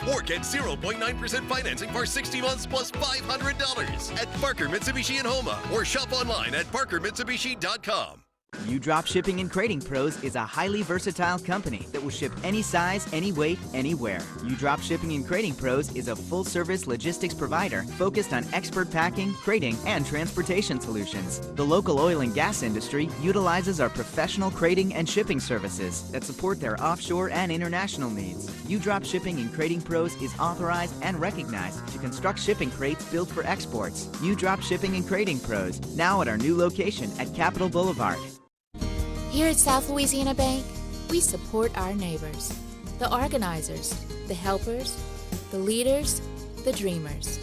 or get 0.9% financing for 60 months plus $500 at Parker Mitsubishi in Homa, or shop online at parkermitsubishi.com. Drop Shipping and Crating Pros is a highly versatile company that will ship any size, any weight, anywhere. Drop Shipping and Crating Pros is a full-service logistics provider focused on expert packing, crating, and transportation solutions. The local oil and gas industry utilizes our professional crating and shipping services that support their offshore and international needs. Drop Shipping and Crating Pros is authorized and recognized to construct shipping crates built for exports. Drop Shipping and Crating Pros, now at our new location at Capitol Boulevard. Here at South Louisiana Bank, we support our neighbors, the organizers, the helpers, the leaders, the dreamers.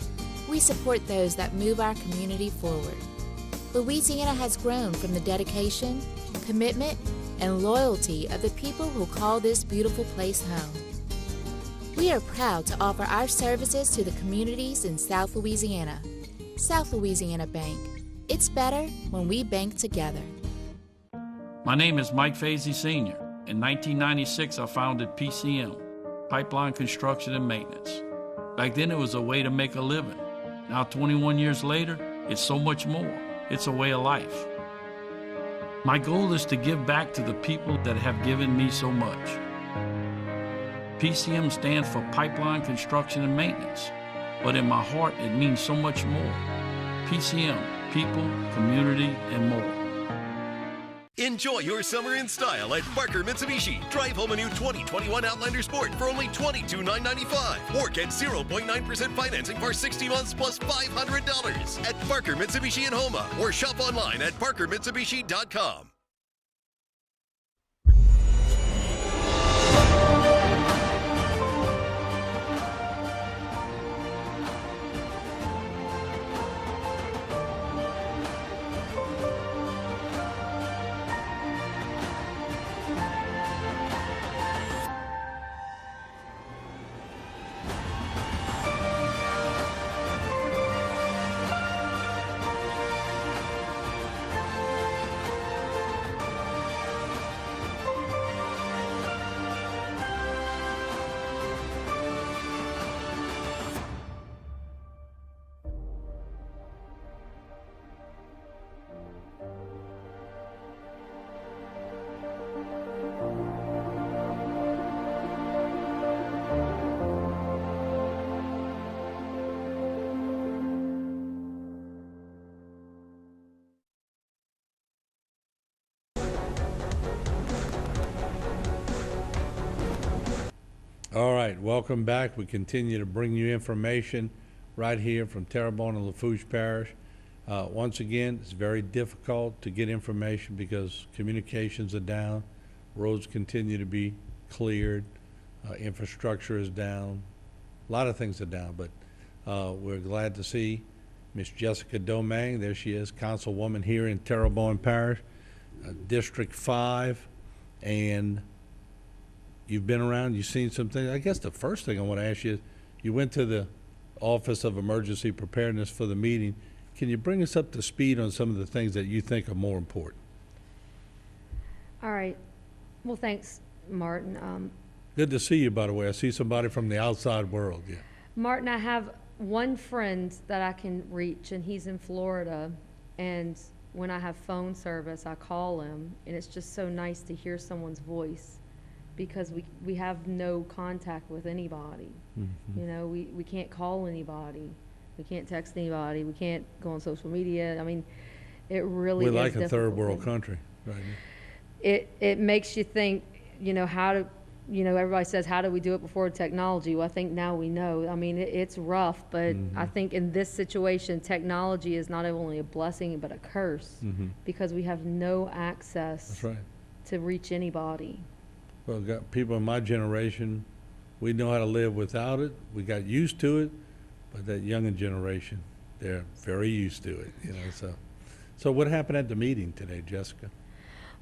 We support those that move our community forward. Louisiana has grown from the dedication, commitment, and loyalty of the people who call this beautiful place home. We are proud to offer our services to the communities in South Louisiana. South Louisiana Bank. It's better when we bank together. My name is Mike Fazy Sr. In 1996, I founded PCM, Pipeline Construction and Maintenance. Back then, it was a way to make a living. Now, 21 years later, it's so much more. It's a way of life. My goal is to give back to the people that have given me so much. PCM stands for Pipeline Construction and Maintenance, but in my heart, it means so much more. PCM, people, community, and more. Enjoy your summer in style at Parker Mitsubishi. Drive home a new 2021 Outlander Sport for only $22,995, or get 0.9% financing for 60 months plus $500 at Parker Mitsubishi in Homa, or shop online at parkermitsubishi.com. All right, welcome back. We continue to bring you information right here from Terrebonne and Lafourche Parish. Once again, it's very difficult to get information because communications are down, roads continue to be cleared, infrastructure is down, a lot of things are down, but we're glad to see Miss Jessica Domingue. There she is, councilwoman here in Terrebonne Parish, District 5, and you've been around, you've seen some things. I guess the first thing I want to ask you is, you went to the Office of Emergency Preparedness for the meeting. Can you bring us up to speed on some of the things that you think are more important? All right. Well, thanks, Martin. Good to see you, by the way. I see somebody from the outside world. Yeah. Martin, I have one friend that I can reach, and he's in Florida. And when I have phone service, I call him, and it's just so nice to hear someone's voice, because we have no contact with anybody. Mm-hmm. You know, we can't call anybody. We can't text anybody. We can't go on social media. I mean, it really is like difficult. a third world country, right? It makes you think, you know, everybody says, how do we do it before technology? Well, I think now we know. I mean, it's rough, but I think in this situation, technology is not only a blessing, but a curse, because we have no access to reach anybody. Well, got people in my generation, we know how to live without it. We got used to it, but that younger generation, they're very used to it, you know. So what happened at the meeting today, Jessica?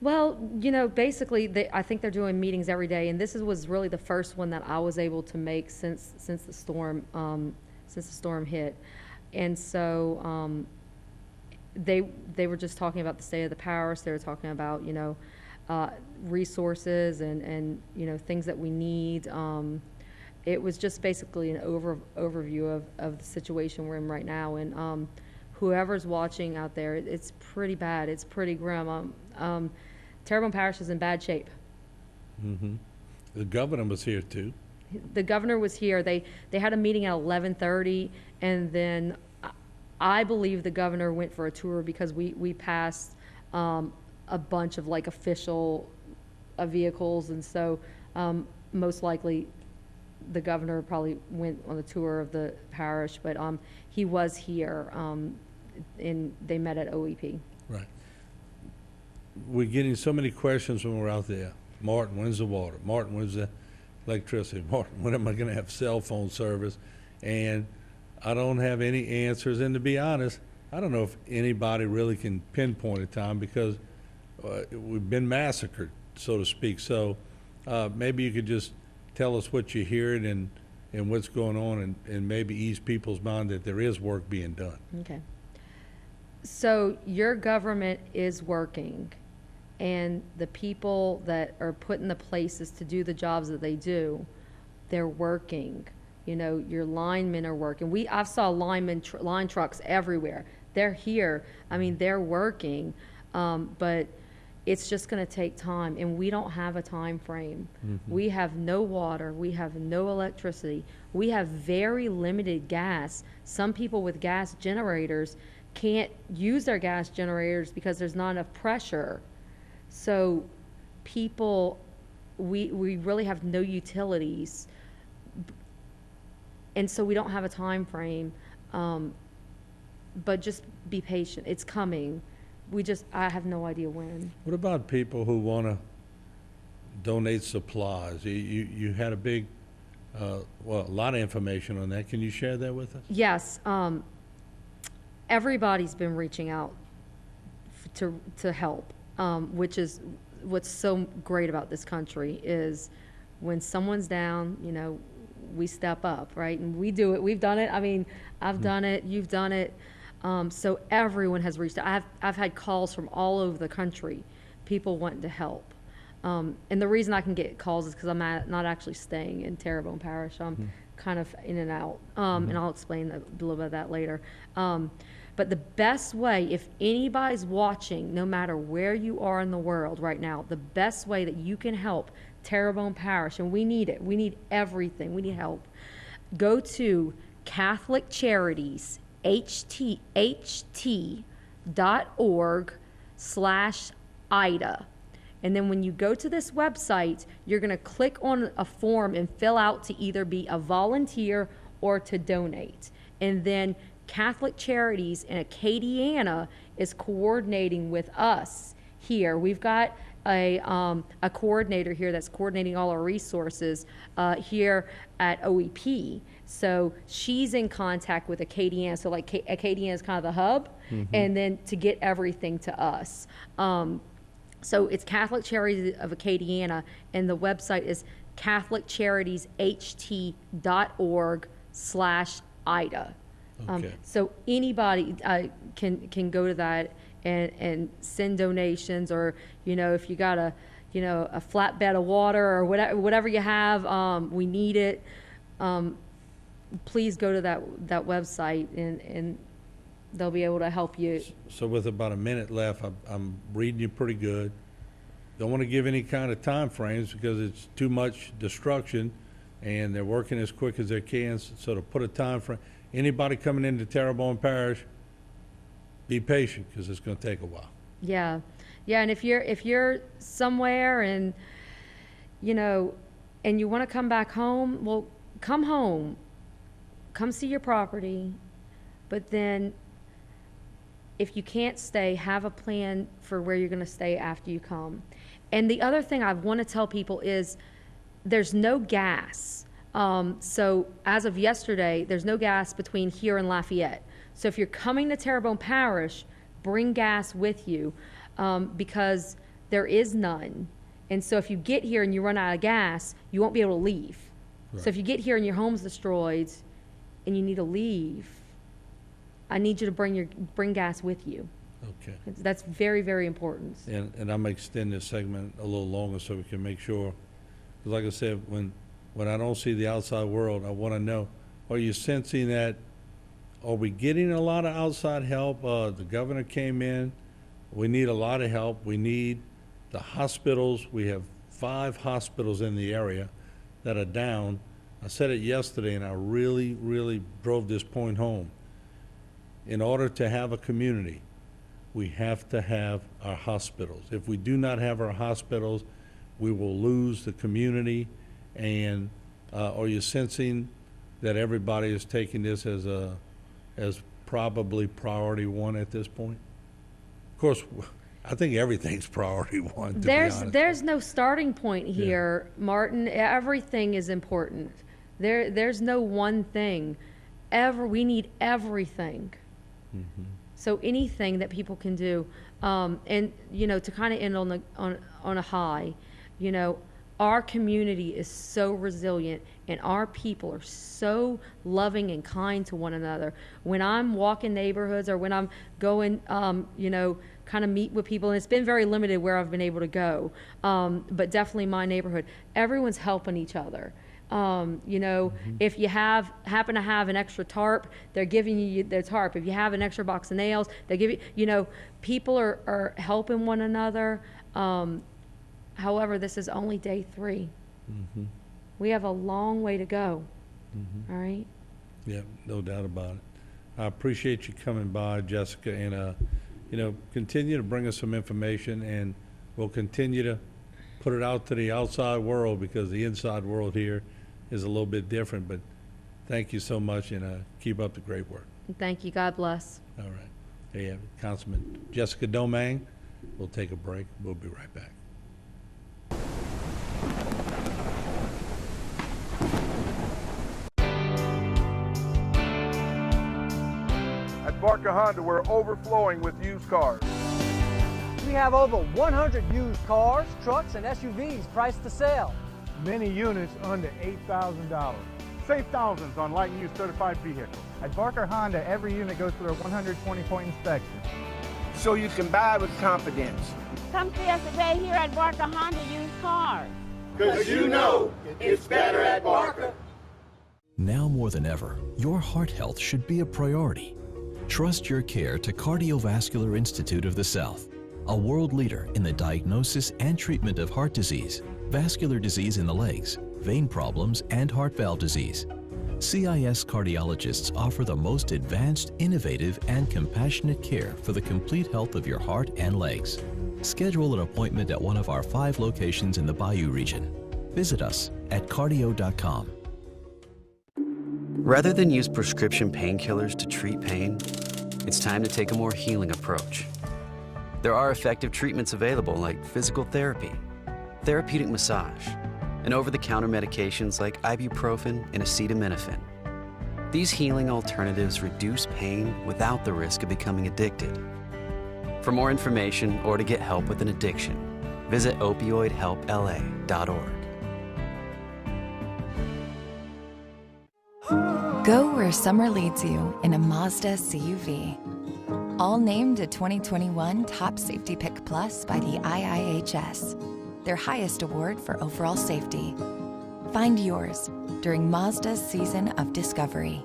Well, you know, basically, I think they're doing meetings every day, and this was really the first one that I was able to make since the storm hit, and so they were just talking about the state of the parish. They were talking about, you know, resources and you know, things that we need, it was just basically an overview of the situation we're in right now. And whoever's watching out there, it's pretty bad. It's pretty grim. Terrebonne Parish is in bad shape. Mm-hmm. The governor was here too. The governor was here. They had a meeting at 11:30, and then I believe the governor went for a tour because we passed a bunch of like official vehicles, and so most likely the governor probably went on the tour of the parish, but he was here, and they met at OEP. Right. We're getting so many questions when we're out there. Martin, when's the water? Martin, when's the electricity? Martin, when am I going to have cell phone service? And I don't have any answers. And to be honest, I don't know if anybody really can pinpoint a time because we've been massacred, so to speak. So maybe you could just tell us what you're hearing and what's going on, and maybe ease people's mind that there is work being done. Okay. So your government is working, and the people that are put in the places to do the jobs that they do, they're working. You know, your linemen are working. I've saw line trucks everywhere. They're here. I mean, they're working, but it's just going to take time, and we don't have a time frame. Mm-hmm. We have no water. We have no electricity. We have very limited gas. Some people with gas generators can't use their gas generators because there's not enough pressure. So people, we really have no utilities, and so we don't have a time frame, but just be patient. It's coming. I have no idea when. What about people who want to donate supplies? You had a big, a lot of information on that. Can you share that with us? Yes. Everybody's been reaching out to help, which is what's so great about this country is when someone's down, you know, we step up, right? And we do it. We've done it. I mean, I've done it. You've done it. So everyone has reached out. I've had calls from all over the country, people wanting to help. And the reason I can get calls is because I'm not actually staying in Terrebonne Parish. I'm kind of in and out, and I'll explain a little bit of that later. But the best way, if anybody's watching, no matter where you are in the world right now, the best way that you can help Terrebonne Parish, and we need it, we need everything, we need help, go to Catholic Charities, HT.org/IDA. And then when you go to this website, you're going to click on a form and fill out to either be a volunteer or to donate. And then Catholic Charities in Acadiana is coordinating with us here. We've got a coordinator here that's coordinating all our resources here at OEP. So she's in contact with Acadiana. So like Acadiana is kind of the hub, and then to get everything to us. So it's Catholic Charities of Acadiana, and the website is catholiccharities.ht.org/IDA. Okay. So anybody can go to that and send donations, or if you got a flatbed of water or whatever you have, we need it. Please go to that website and they'll be able to help you. So with about a minute left, I'm reading you pretty good. Don't want to give any kind of time frames because it's too much destruction, and they're working as quick as they can. So to put a time frame, anybody coming into Terrebonne Parish, be patient because it's going to take a while. Yeah, and if you're somewhere and and you want to come back home, well, come home, come see your property, but then if you can't stay, have a plan for where you're going to stay after you come. And the other thing I want to tell people is there's no gas. So as of yesterday, there's no gas between here and Lafayette. So if you're coming to Terrebonne Parish, bring gas with you because there is none. And so if you get here and you run out of gas, you won't be able to leave. Right. So if you get here and your home's destroyed and you need to leave, I need you to bring gas with you. Okay. That's very, very important. And I'm going to extend this segment a little longer so we can make sure, because like I said, when when I don't see the outside world, I want to know, are you sensing that, are we getting a lot of outside help? The governor came in. We need a lot of help. We need the hospitals. We have 5 hospitals in the area that are down. I said it yesterday, and I really, really drove this point home. In order to have a community, we have to have our hospitals. If we do not have our hospitals, we will lose the community. And are you sensing that everybody is taking this as probably priority 1 at this point? Of course, I think everything's priority 1, to be honest. There's no starting point here, Martin. Everything is important. There's no one thing. We need everything. Mm-hmm. So anything that people can do, and to kind of end on a high, our community is so resilient, and our people are so loving and kind to one another. When I'm walking neighborhoods, or when I'm going, kind of meet with people, and it's been very limited where I've been able to go, but definitely my neighborhood, everyone's helping each other. If you happen to have an extra tarp, they're giving you their tarp. If you have an extra box of nails, they give you, people are helping one another. However, this is only day 3. Mm-hmm. We have a long way to go. Mm-hmm. All right? Yeah, no doubt about it. I appreciate you coming by, Jessica, and continue to bring us some information, and we'll continue to put it out to the outside world, because the inside world here is a little bit different. But thank you so much, and keep up the great work. Thank you. God bless. All right. There you have it, Councilman Jessica Domingue. We'll take a break. We'll be right back. At Barker Honda, we're overflowing with used cars. We have over 100 used cars, trucks, and SUVs priced to sell. Many units under $8,000. Save thousands on light and used certified vehicles. At Barker Honda, every unit goes through a 120-point inspection. So you can buy with confidence. Come see us today here at Barker Honda Used Cars. Because it's better at Barker. Now more than ever, your heart health should be a priority. Trust your care to Cardiovascular Institute of the South, a world leader in the diagnosis and treatment of heart disease, vascular disease in the legs, vein problems, and heart valve disease. CIS cardiologists offer the most advanced, innovative, and compassionate care for the complete health of your heart and legs. Schedule an appointment at one of our 5 locations in the Bayou region. Visit us at cardio.com. Rather than use prescription painkillers to treat pain, it's time to take a more healing approach. There are effective treatments available like physical therapy, therapeutic massage, and over-the-counter medications like ibuprofen and acetaminophen. These healing alternatives reduce pain without the risk of becoming addicted. For more information or to get help with an addiction, visit opioidhelpla.org. Go where summer leads you in a Mazda CUV. All named a 2021 Top Safety Pick Plus by the IIHS, their highest award for overall safety. Find yours during Mazda's season of discovery.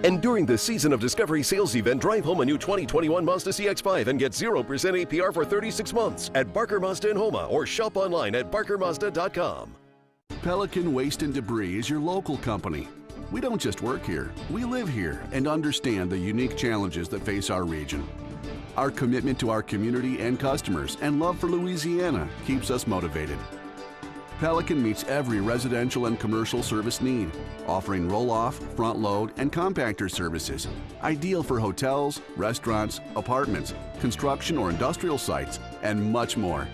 And during the Season of Discovery sales event, drive home a new 2021 Mazda CX-5 and get 0% APR for 36 months at Barker Mazda in Homa, or shop online at barkermazda.com. Pelican Waste and Debris is your local company. We don't just work here, we live here and understand the unique challenges that face our region. Our commitment to our community and customers and love for Louisiana keeps us motivated. Pelican meets every residential and commercial service need, offering roll-off, front-load, and compactor services, ideal for hotels, restaurants, apartments, construction or industrial sites, and much more.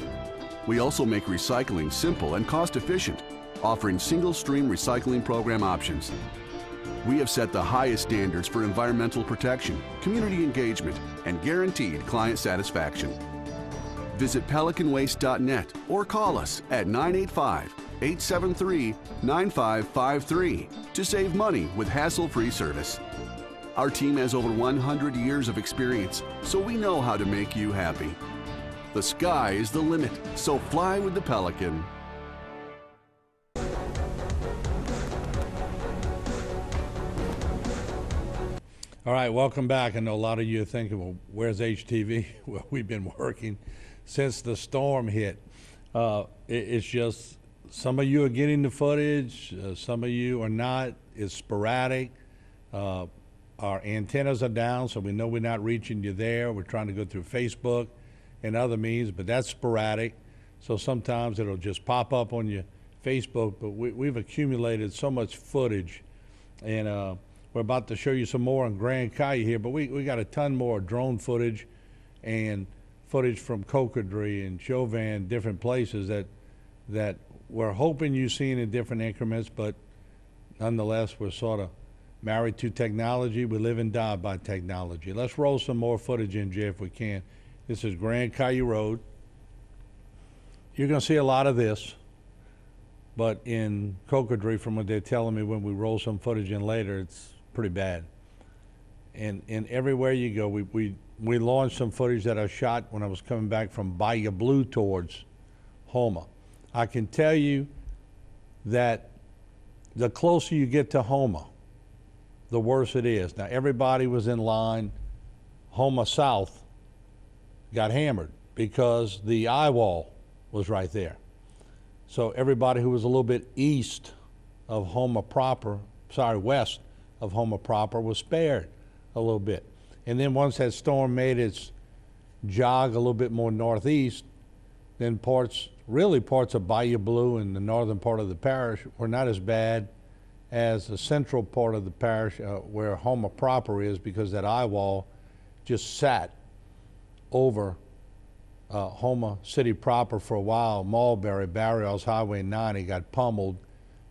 We also make recycling simple and cost-efficient, offering single-stream recycling program options. We have set the highest standards for environmental protection, community engagement, and guaranteed client satisfaction. Visit pelicanwaste.net or call us at 985-873-9553 to save money with hassle-free service. Our team has over 100 years of experience, so we know how to make you happy. The sky is the limit, so fly with the Pelican. All right, welcome back. I know a lot of you are thinking, well, where's HTV? Well, we've been working since the storm hit. It's just some of you are getting the footage, some of you are not. It's sporadic. Our antennas are down, so we know we're not reaching you there. We're trying to go through Facebook and other means, but that's sporadic. So sometimes it'll just pop up on your Facebook, but we've accumulated so much footage, and we're about to show you some more on Grand Caillou here, but we got a ton more drone footage and footage from Cocodrie and Chauvin, different places that we're hoping you've seen in different increments, but nonetheless, we're sort of married to technology. We live and die by technology. Let's roll some more footage in, Jay, if we can. This is Grand Caillou Road. You're going to see a lot of this, but in Cocodrie, from what they're telling me when we roll some footage in later, it's pretty bad. And everywhere you go, we launched some footage that I shot when I was coming back from Bayou Blue towards Houma. I can tell you that the closer you get to Houma, the worse it is. Now, everybody was in line. Houma South got hammered because the eye wall was right there. So everybody who was a little bit east of Houma proper, west of Houma proper, was spared a little bit. And then once that storm made its jog a little bit more northeast, then parts of Bayou Blue and the northern part of the parish were not as bad as the central part of the parish where Houma proper is, because that eye wall just sat over Houma City proper for a while. Mulberry, Barrios, Highway 90 got pummeled,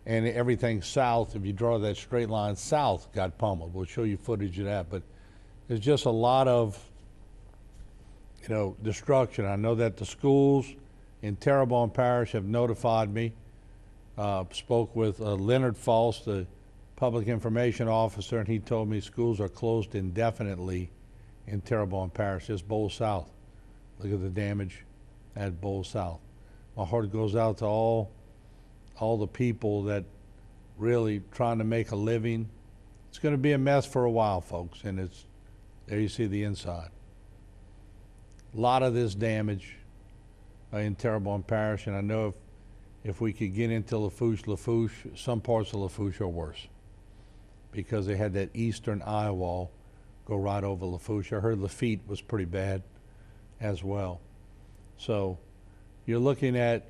and everything south, if you draw that straight line south, got pummeled. We'll show you footage of that, but there's just a lot of, destruction. I know that the schools in Terrebonne Parish have notified me. Spoke with Leonard False, the public information officer, and he told me schools are closed indefinitely in Terrebonne Parish, just Bowl South. Look at the damage at Bowl South. My heart goes out to all the people that really trying to make a living. It's going to be a mess for a while, folks, and there you see the inside. A lot of this damage in Terrebonne Parish, and I know if we could get into Lafourche, some parts of Lafourche are worse because they had that eastern eye wall go right over Lafourche. I heard Lafitte was pretty bad as well. So you're looking at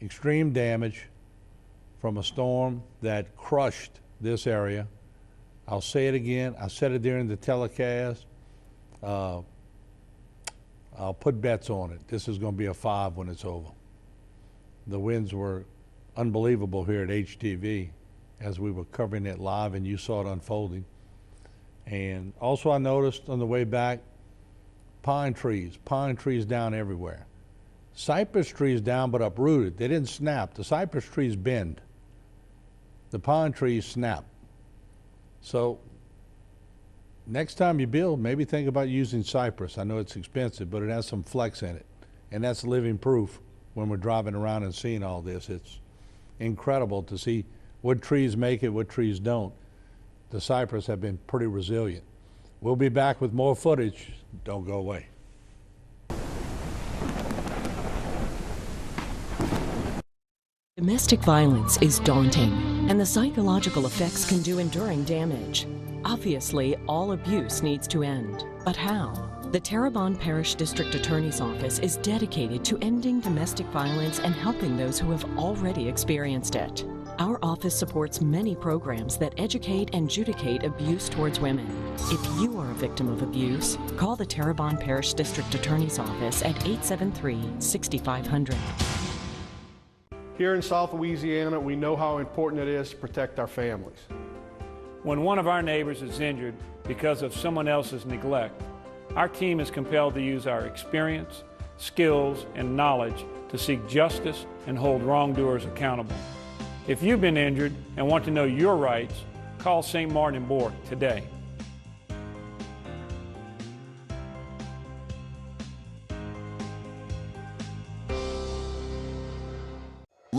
extreme damage from a storm that crushed this area. I'll say it again. I said it during the telecast. I'll put bets on it. This is going to be a 5 when it's over. The winds were unbelievable here at HTV as we were covering it live, and you saw it unfolding. And also I noticed on the way back, pine trees down everywhere. Cypress trees down but uprooted. They didn't snap. The cypress trees bend. The pine trees snap. So next time you build, maybe think about using cypress. I know it's expensive, but it has some flex in it. And that's living proof when we're driving around and seeing all this. It's incredible to see what trees make it, what trees don't. The cypress have been pretty resilient. We'll be back with more footage. Don't go away. Domestic violence is daunting, and the psychological effects can do enduring damage. Obviously, all abuse needs to end. But how? The Terrebonne Parish District Attorney's Office is dedicated to ending domestic violence and helping those who have already experienced it. Our office supports many programs that educate and adjudicate abuse towards women. If you are a victim of abuse, call the Terrebonne Parish District Attorney's Office at 873-6500. Here in South Louisiana, we know how important it is to protect our families. When one of our neighbors is injured because of someone else's neglect, our team is compelled to use our experience, skills, and knowledge to seek justice and hold wrongdoers accountable. If you've been injured and want to know your rights, call St. Martin and Bourke today.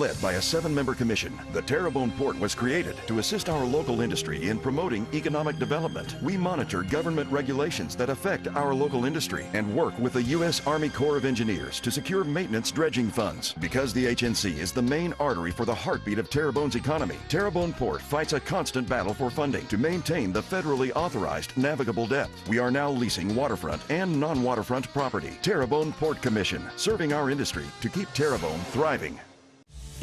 Led by a 7-member commission, the Terrebonne Port was created to assist our local industry in promoting economic development. We monitor government regulations that affect our local industry and work with the U.S. Army Corps of Engineers to secure maintenance dredging funds. Because the HNC is the main artery for the heartbeat of Terrebonne's economy, Terrebonne Port fights a constant battle for funding to maintain the federally authorized navigable depth. We are now leasing waterfront and non-waterfront property. Terrebonne Port Commission, serving our industry to keep Terrebonne thriving.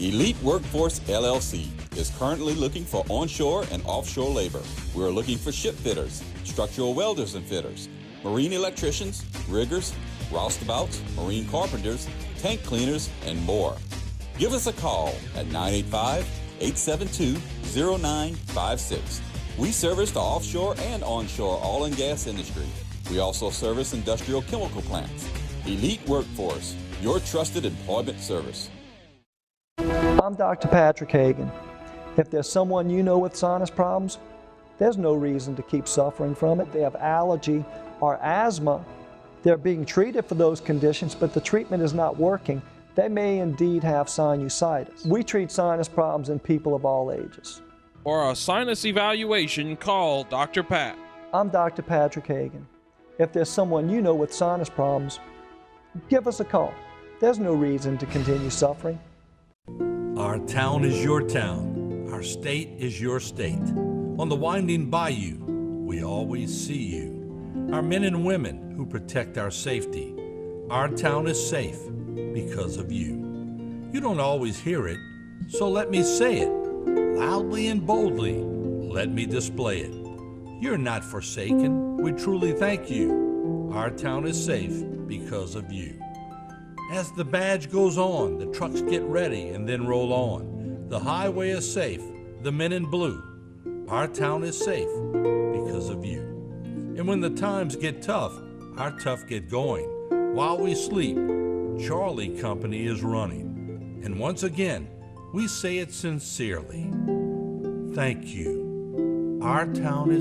Elite Workforce LLC is currently looking for onshore and offshore labor. We are looking for ship fitters, structural welders and fitters, marine electricians, riggers, roustabouts, marine carpenters, tank cleaners, and more. Give us a call at 985-872-0956. We service the offshore and onshore oil and gas industry. We also service industrial chemical plants. Elite Workforce, your trusted employment service. I'm Dr. Patrick Hagan. If there's someone you know with sinus problems, there's no reason to keep suffering from it. They have allergy or asthma. They're being treated for those conditions, but the treatment is not working. They may indeed have sinusitis. We treat sinus problems in people of all ages. For a sinus evaluation, call Dr. Pat. I'm Dr. Patrick Hagan. If there's someone you know with sinus problems, give us a call. There's no reason to continue suffering. Our town is your town. Our state is your state. On the winding bayou, we always see you. Our men and women who protect our safety. Our town is safe because of you. You don't always hear it, so let me say it. Loudly and boldly, let me display it. You're not forsaken. We truly thank you. Our town is safe because of you. As the badge goes on, the trucks get ready and then roll on. The highway is safe, the men in blue. Our town is safe because of you. And when the times get tough, our tough get going. While we sleep, Charlie Company is running. And once again, we say it sincerely. Thank you. Our town is